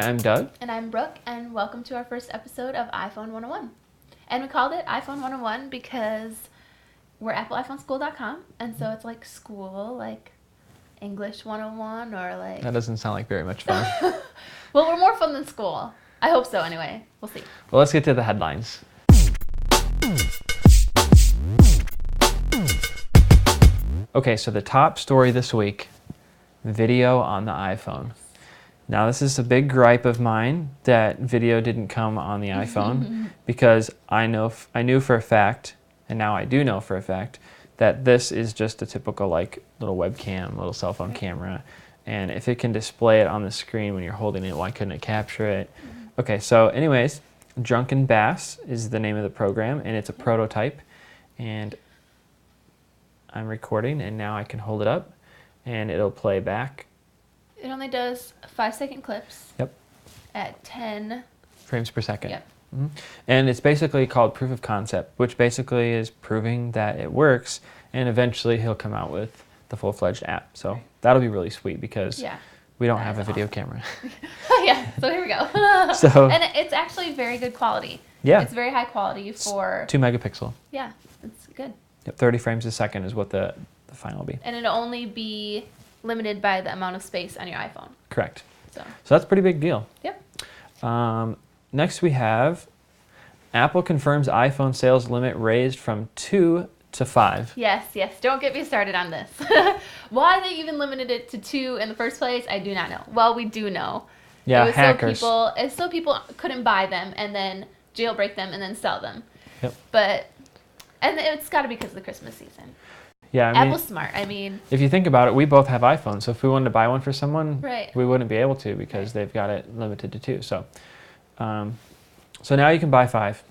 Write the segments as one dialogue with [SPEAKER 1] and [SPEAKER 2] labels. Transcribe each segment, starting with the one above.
[SPEAKER 1] I'm Doug.
[SPEAKER 2] And I'm Brooke, and welcome to our first episode of iPhone 101. And we called it iPhone 101 because we're AppleIPhoneSchool.com, and so it's like school, like English 101, or like...
[SPEAKER 1] That doesn't sound like very much fun.
[SPEAKER 2] Well, we're more fun than school. I hope so, anyway. We'll see.
[SPEAKER 1] Well, let's get to the headlines. Okay, so the top story this week, video on the iPhone. Now, this is a big gripe of mine that video didn't come on the iPhone because I knew for a fact, and now I do know for a fact, that this is just a typical like little webcam, little cell phone camera. And if it can display it on the screen when you're holding it, why couldn't it capture it? Okay, so anyways, Drunken Bass is the name of the program, and it's a prototype. And I'm recording, and now I can hold it up, and it'll play back.
[SPEAKER 2] It only does 5-second clips.
[SPEAKER 1] Yep.
[SPEAKER 2] At 10
[SPEAKER 1] frames per second.
[SPEAKER 2] Yep.
[SPEAKER 1] Mm-hmm. And it's basically called proof of concept, which basically is proving that it works, and eventually he'll come out with the full-fledged app. So that'll be really sweet because we don't have a video camera.
[SPEAKER 2] Yeah, so here we go. And it's actually very good quality.
[SPEAKER 1] Yeah.
[SPEAKER 2] It's very high quality for...
[SPEAKER 1] 2 megapixel.
[SPEAKER 2] Yeah, it's good.
[SPEAKER 1] Yep, 30 frames a second is what the final will be.
[SPEAKER 2] And it'll only be limited by the amount of space on your iPhone.
[SPEAKER 1] Correct.
[SPEAKER 2] So
[SPEAKER 1] that's a pretty big deal.
[SPEAKER 2] Yep.
[SPEAKER 1] Next we have Apple confirms iPhone sales limit raised from 2 to 5.
[SPEAKER 2] Yes. Don't get me started on this. Why they even limited it to 2 in the first place, I do not know. Well, we do know.
[SPEAKER 1] Yeah,
[SPEAKER 2] it was
[SPEAKER 1] hackers.
[SPEAKER 2] So people couldn't buy them and then jailbreak them and then sell them.
[SPEAKER 1] Yep.
[SPEAKER 2] And it's got to be because of the Christmas season.
[SPEAKER 1] Yeah, I mean,
[SPEAKER 2] Apple's smart. I mean,
[SPEAKER 1] if you think about it, we both have iPhones. So if we wanted to buy one for someone,
[SPEAKER 2] right,
[SPEAKER 1] we wouldn't be able to because they've got it limited to 2. So, so now you can buy 5.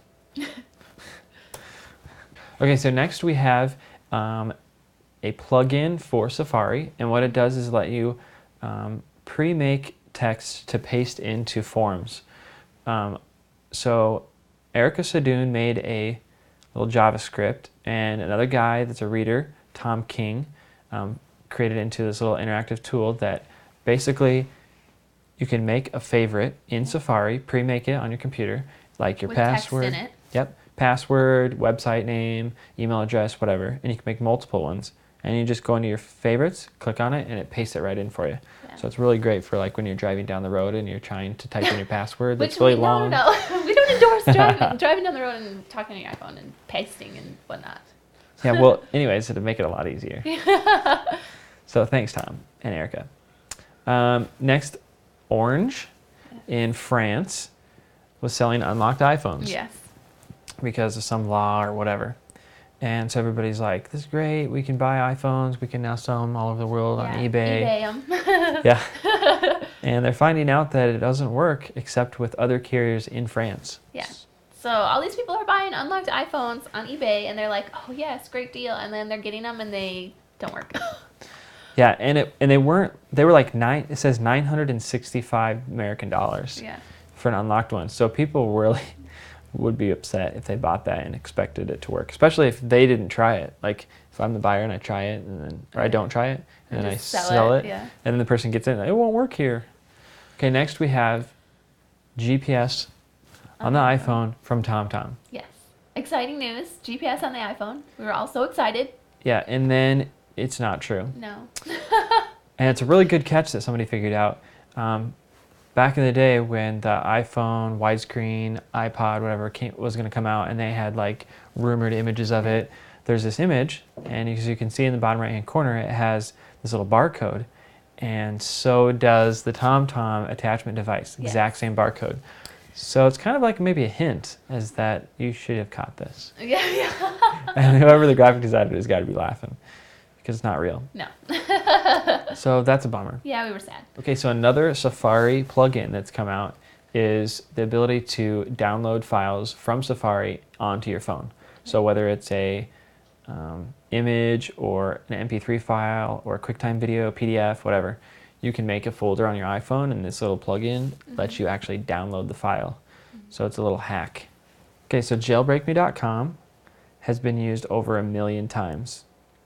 [SPEAKER 1] Okay, so next we have a plugin for Safari, and what it does is let you pre-make text to paste into forms. So Erica Sadoun made a little JavaScript, and another guy that's a reader, Tom King, created into this little interactive tool that basically you can make a favorite in Safari, pre-make it on your computer, like your password.
[SPEAKER 2] Text in it.
[SPEAKER 1] Yep, password, website name, email address, whatever, and you can make multiple ones. And you just go into your favorites, click on it, and it pastes it right in for you. Yeah. So it's really great for like when you're driving down the road and you're trying to type in your password that's really long.
[SPEAKER 2] No. We don't endorse driving down the road and talking on your iPhone and pasting and whatnot.
[SPEAKER 1] Yeah, well, anyways, it'll make it a lot easier. So thanks, Tom and Erica. Next, Orange in France was selling unlocked iPhones.
[SPEAKER 2] Yes.
[SPEAKER 1] Because of some law or whatever. And so everybody's like, this is great. We can buy iPhones. We can now sell them all over the world on eBay.
[SPEAKER 2] eBay them.
[SPEAKER 1] Yeah. And they're finding out that it doesn't work except with other carriers in France.
[SPEAKER 2] Yeah. So all these people are buying unlocked iPhones on eBay, and they're like, oh, yes, great deal. And then they're getting them, and they don't work.
[SPEAKER 1] Yeah, and they were like it says $965 American dollars for an unlocked one. So people really would be upset if they bought that and expected it to work, especially if they didn't try it. Like if I'm the buyer and I try it, or I don't try it, and then I sell it, and then the person gets in, it won't work here. Okay, next we have GPS on the iPhone from TomTom.
[SPEAKER 2] Yes. Exciting news. GPS on the iPhone. We were all so excited.
[SPEAKER 1] Yeah, and then it's not true.
[SPEAKER 2] No.
[SPEAKER 1] And it's a really good catch that somebody figured out. Back in the day when the iPhone, widescreen, iPod, whatever was going to come out, and they had like rumored images of it, there's this image, and as you can see in the bottom right-hand corner, it has this little barcode, and so does the TomTom attachment device, exact same barcode. So it's kind of like maybe a hint as that you should have caught this.
[SPEAKER 2] Yeah.
[SPEAKER 1] And whoever the graphic designer has got to be laughing because it's not real.
[SPEAKER 2] No.
[SPEAKER 1] So that's a bummer.
[SPEAKER 2] Yeah, we were sad.
[SPEAKER 1] Okay, so another Safari plugin that's come out is the ability to download files from Safari onto your phone. So whether it's a image or an MP3 file or a QuickTime video, PDF, whatever, you can make a folder on your iPhone, and this little plugin lets you actually download the file. So it's a little hack. Okay, so jailbreakme.com has been used over 1 million times.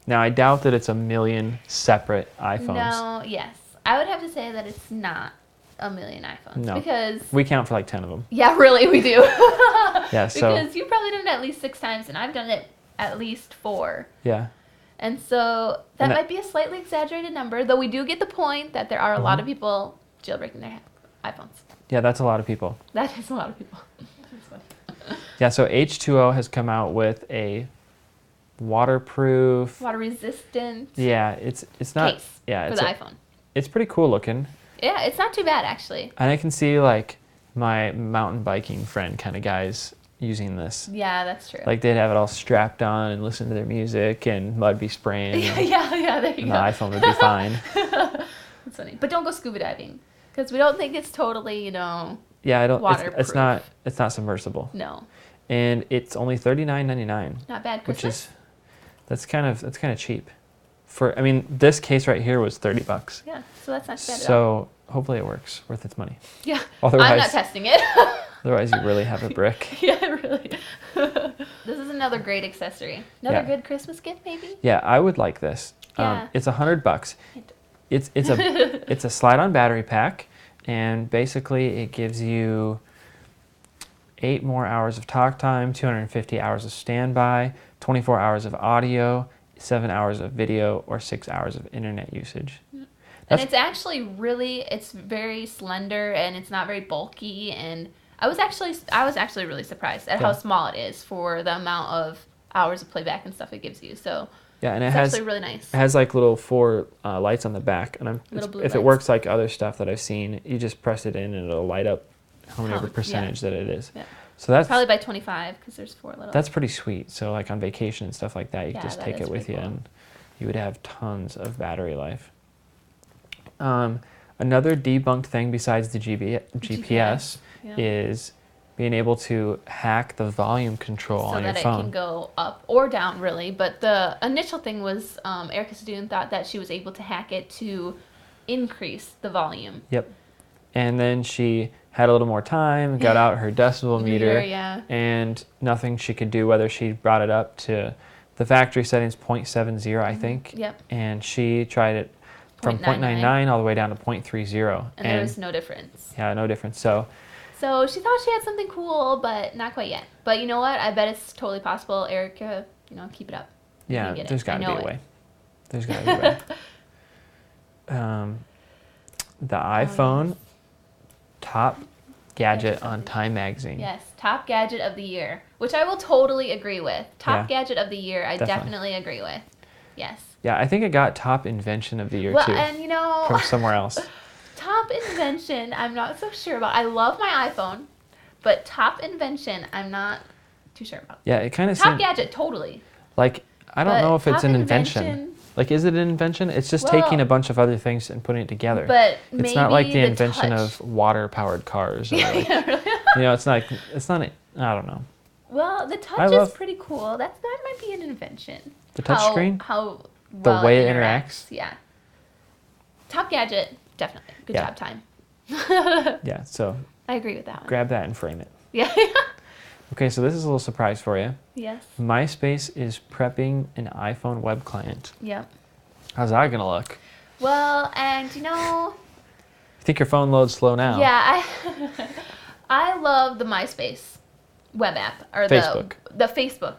[SPEAKER 1] Now, I doubt that it's 1 million separate iPhones.
[SPEAKER 2] No, yes. I would have to say that it's not a million iPhones.
[SPEAKER 1] No.
[SPEAKER 2] Because
[SPEAKER 1] We count for like 10 of them.
[SPEAKER 2] yeah, really, we do.
[SPEAKER 1] Yeah, so
[SPEAKER 2] because you've probably done it at least 6 times, and I've done it at least 4.
[SPEAKER 1] yeah.
[SPEAKER 2] And so that
[SPEAKER 1] And that-
[SPEAKER 2] might be a slightly exaggerated number, though we do get the point that there are a lot of people jailbreaking their iPhones.
[SPEAKER 1] Yeah, that's a lot of people.
[SPEAKER 2] That is a lot of people. That's funny.
[SPEAKER 1] Yeah, so H2O has come out with a waterproof.
[SPEAKER 2] Water resistant
[SPEAKER 1] Yeah, it's not.
[SPEAKER 2] case
[SPEAKER 1] Yeah,
[SPEAKER 2] for
[SPEAKER 1] it's
[SPEAKER 2] the iPhone.
[SPEAKER 1] it's pretty cool looking,
[SPEAKER 2] Yeah, it's not too bad actually.
[SPEAKER 1] and I can see like my mountain biking friend kind of guys using this.
[SPEAKER 2] Yeah, that's true.
[SPEAKER 1] Like they'd have it all strapped on and listen to their music, and mud be spraying.
[SPEAKER 2] yeah, there you
[SPEAKER 1] And
[SPEAKER 2] go.
[SPEAKER 1] the iPhone would be fine.
[SPEAKER 2] That's funny. But don't go scuba diving because we don't think it's totally,
[SPEAKER 1] Yeah, I don't.
[SPEAKER 2] Waterproof.
[SPEAKER 1] It's not submersible,
[SPEAKER 2] no,
[SPEAKER 1] and it's only $39.99,
[SPEAKER 2] not bad.
[SPEAKER 1] which
[SPEAKER 2] Christmas?
[SPEAKER 1] is that's kind of cheap. I mean, this case right here was $30.
[SPEAKER 2] Yeah, so that's not bad at all.
[SPEAKER 1] So hopefully it works, worth its money.
[SPEAKER 2] Yeah,
[SPEAKER 1] Otherwise,
[SPEAKER 2] I'm not testing it.
[SPEAKER 1] otherwise you really have a brick.
[SPEAKER 2] Yeah, really. This is another great accessory. Another
[SPEAKER 1] Yeah.
[SPEAKER 2] good Christmas gift, maybe?
[SPEAKER 1] Yeah, I would like this.
[SPEAKER 2] Yeah.
[SPEAKER 1] It's $100. It's it's a slide-on battery pack, and basically it gives you 8 more hours of talk time, 250 hours of standby, 24 hours of audio, 7 hours of video, or 6 hours of internet usage.
[SPEAKER 2] And it's actually it's very slender and it's not very bulky. And I was actually really surprised at how small it is for the amount of hours of playback and stuff it gives you. So
[SPEAKER 1] yeah, and
[SPEAKER 2] it's actually really nice.
[SPEAKER 1] It has like little 4 lights on the back, and
[SPEAKER 2] Little blue
[SPEAKER 1] if it
[SPEAKER 2] lights.
[SPEAKER 1] works like other stuff that I've seen, you just press it in and it'll light up however
[SPEAKER 2] Yeah.
[SPEAKER 1] percentage that it is.
[SPEAKER 2] Yeah.
[SPEAKER 1] So that's
[SPEAKER 2] Probably by 25 because there's 4 little.
[SPEAKER 1] That's pretty sweet. So like on vacation and stuff like that, you
[SPEAKER 2] Yeah,
[SPEAKER 1] can just
[SPEAKER 2] that
[SPEAKER 1] take
[SPEAKER 2] is
[SPEAKER 1] it with you,
[SPEAKER 2] pretty cool.
[SPEAKER 1] and you would have tons of battery life. Another debunked thing besides the GPS
[SPEAKER 2] yeah.
[SPEAKER 1] is being able to hack the volume control
[SPEAKER 2] so
[SPEAKER 1] on your
[SPEAKER 2] that it
[SPEAKER 1] phone.
[SPEAKER 2] can go up or down, really. But the initial thing was Erica Student thought that she was able to hack it to increase the volume.
[SPEAKER 1] Yep. And then she had a little more time, got out her decibel meter,
[SPEAKER 2] yeah.
[SPEAKER 1] and nothing she could do, whether she brought it up to the factory settings 0.70, I think.
[SPEAKER 2] Yep.
[SPEAKER 1] And she tried it from 0.99 all the way down to 0.30.
[SPEAKER 2] And there was no difference.
[SPEAKER 1] Yeah, no difference. So
[SPEAKER 2] she thought she had something cool, but not quite yet. But you know what? I bet it's totally possible. Erica, keep it up. You
[SPEAKER 1] yeah,
[SPEAKER 2] can get
[SPEAKER 1] there's
[SPEAKER 2] it.
[SPEAKER 1] got
[SPEAKER 2] I
[SPEAKER 1] to
[SPEAKER 2] know
[SPEAKER 1] be a
[SPEAKER 2] it.
[SPEAKER 1] way. There's got to be a way. The iPhone top gadget on Time Magazine.
[SPEAKER 2] Yes, top gadget of the year, which I will totally agree with. Top gadget of the year, I definitely agree with. Yes.
[SPEAKER 1] Yeah, I think it got top invention of the year
[SPEAKER 2] Well,
[SPEAKER 1] too.
[SPEAKER 2] and
[SPEAKER 1] from somewhere else.
[SPEAKER 2] top invention, I'm not so sure about. I love my iPhone, but top invention, I'm not too sure about.
[SPEAKER 1] Yeah, it kind of
[SPEAKER 2] Top
[SPEAKER 1] seemed
[SPEAKER 2] gadget, totally.
[SPEAKER 1] like I don't
[SPEAKER 2] But
[SPEAKER 1] know if it's
[SPEAKER 2] top
[SPEAKER 1] an invention. Like, is it an invention? It's just taking a bunch of other things and putting it together.
[SPEAKER 2] But
[SPEAKER 1] it's not like the
[SPEAKER 2] maybe
[SPEAKER 1] invention
[SPEAKER 2] touch.
[SPEAKER 1] of water-powered cars. Or like,
[SPEAKER 2] Yeah, really.
[SPEAKER 1] it's not. I don't know.
[SPEAKER 2] Well, the touch is pretty cool. That might be an invention.
[SPEAKER 1] The touch screen?
[SPEAKER 2] How
[SPEAKER 1] The
[SPEAKER 2] well
[SPEAKER 1] way it interacts?
[SPEAKER 2] Yeah. Top gadget, definitely. Good
[SPEAKER 1] Yeah.
[SPEAKER 2] job, Time.
[SPEAKER 1] Yeah. So
[SPEAKER 2] I agree with that one.
[SPEAKER 1] grab that and frame it.
[SPEAKER 2] Yeah.
[SPEAKER 1] Okay, so this is a little surprise for you.
[SPEAKER 2] Yes.
[SPEAKER 1] MySpace is prepping an iPhone web client.
[SPEAKER 2] Yep.
[SPEAKER 1] How's that gonna look?
[SPEAKER 2] Well, and
[SPEAKER 1] You think your phone loads slow now?
[SPEAKER 2] yeah, I love the MySpace web app or
[SPEAKER 1] Facebook.
[SPEAKER 2] the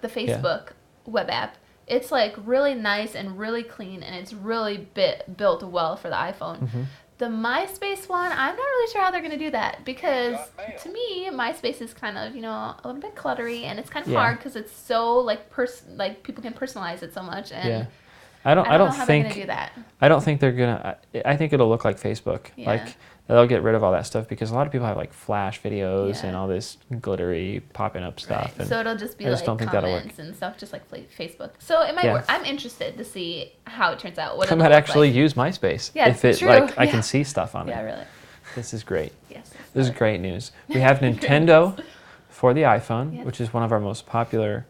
[SPEAKER 2] Facebook web app. It's like really nice and really clean, and it's really built well for the iPhone.
[SPEAKER 1] Mm-hmm.
[SPEAKER 2] The MySpace one, I'm not really sure how they're going to do that because to me, MySpace is kind of, a little bit cluttery, and it's kind of hard because it's so like people can personalize it so much, and
[SPEAKER 1] Yeah. I don't
[SPEAKER 2] know how they're
[SPEAKER 1] think
[SPEAKER 2] going to do that.
[SPEAKER 1] I don't think they're gonna. I think it'll look like Facebook.
[SPEAKER 2] Yeah.
[SPEAKER 1] Like they'll get rid of all that stuff because a lot of people have like flash videos
[SPEAKER 2] Yeah.
[SPEAKER 1] and all this glittery popping up stuff.
[SPEAKER 2] Right.
[SPEAKER 1] And
[SPEAKER 2] So it'll just be
[SPEAKER 1] I just
[SPEAKER 2] like
[SPEAKER 1] don't think that'll work.
[SPEAKER 2] comments and stuff, just like Facebook. So it might
[SPEAKER 1] Yeah.
[SPEAKER 2] work. I'm interested to see how it turns out. What
[SPEAKER 1] I
[SPEAKER 2] it'll
[SPEAKER 1] might
[SPEAKER 2] look
[SPEAKER 1] actually
[SPEAKER 2] like.
[SPEAKER 1] use MySpace
[SPEAKER 2] Yeah,
[SPEAKER 1] if it
[SPEAKER 2] true.
[SPEAKER 1] like I
[SPEAKER 2] Yeah.
[SPEAKER 1] can see stuff on
[SPEAKER 2] Yeah,
[SPEAKER 1] it.
[SPEAKER 2] really.
[SPEAKER 1] This is great.
[SPEAKER 2] Yes.
[SPEAKER 1] This is great news. We have Nintendo for the iPhone,
[SPEAKER 2] Yes.
[SPEAKER 1] which is one of our most popular